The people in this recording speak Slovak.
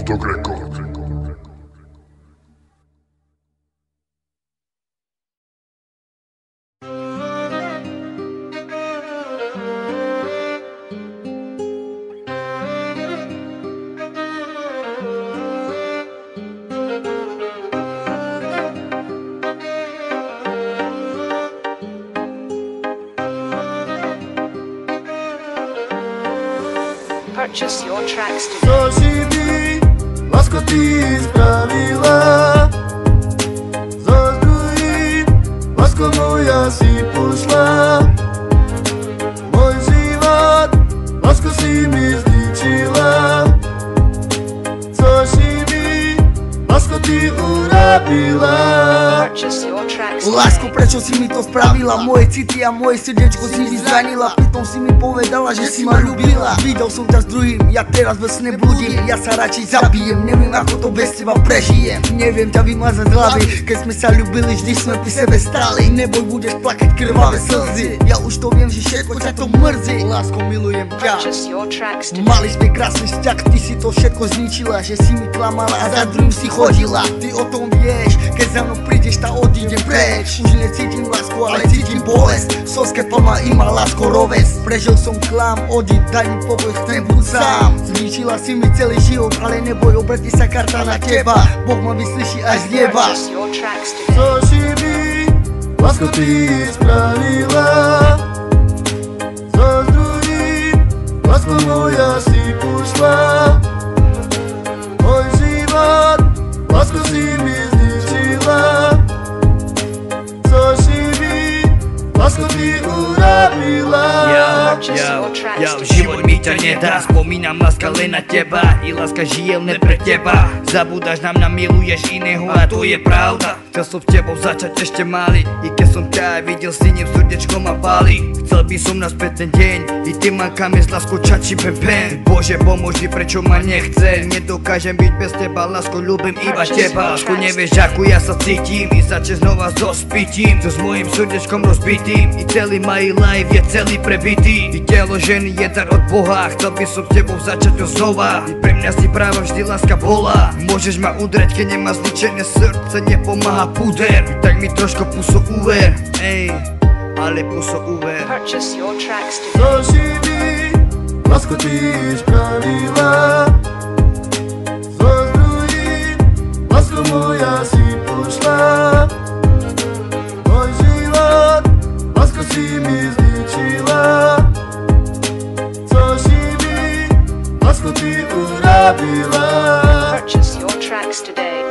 Bulldog Record. Purchase your tracks today. Co si ty, lásko, ty spravila? Zo druhým, lásko moja si pošla. Môj život, lásko, si mi zničila. Co si mi, lásko, ty urobila? Purchase your tracks today. Lásko, prečo si mi to spravila? Moje city a moje srdiečko si mi zranila. Pritom si mi povedala, že si ma ľúbila. Videl som ťa s druhým, ja teraz bez neblúdim. Ja sa radšej zabijem, neviem ako to bez teba prežijem. Neviem ťa vymazať z hlavy, keď sme sa ľúbili, vždy sme pri sebe stáli. Neboj, budeš plakať krvavé slzy. Ja už to viem, že všetko ťa to mrzí. Lásko, milujem ťa. Purchase your tracks today. Mali sme krásny vzťah, ty si to všetko zničila. Že si mi klamala a za druhým si chodila. Ty o tom vieš, keď za mnou prídeš, tá odídem preč. Už necítim lásku, ale cítim bolesť. Soske forma ima lásko roves. Prežil som klam, odíď, daj mi pokoj, chcem buď sám. Zničila si mi celý život, ale neboj, obratí sa karta na teba. Boh ma vyslyší až z neba. Purchase your tracks today. Co si mi, lásko, ty spravila? Zo druhým, lásko moja si pošla. Môj život, lásko, si mi zničila. Co si mi, lásko, ty urobila? Život mi ťa nedá, spomínam láska len na teba. I láska žije len pre teba. Zabúdaš na mňa, miluješ iného a to je pravda. Chcel som s tebou začať ešte mali, i keď som ťa videl siným srdečko ma páli. Chcel by som naspäť ten deň, i ty mankami s láskou čačí pen. Bože pomôž mi, prečo ma nechce. Nedokážem byť bez teba, lásko, ľúbim iba teba. Lásko, nevieš ako ja sa cítim, i začať znova so spitím. So s mojím srdečkom rozbitým, i celý my life je celý prebitý. I telo ženy je dar od Boha, chcel by som s tebou začať to znova. I pre mňa si práve vždy láska bola. Môžeš ma udrieť, keď nemá zničené srdce, nepomáha puder. Tak mi trošku puso uver, ej, ale puso uver. Purchase your tracks today. Co si mi, lásko, ty spravila? Zo druhým, lásko moja si pošla. Môj život, lásko, si mi zničila. Co si mi, lásko, ty urobila? Purchase your tracks today.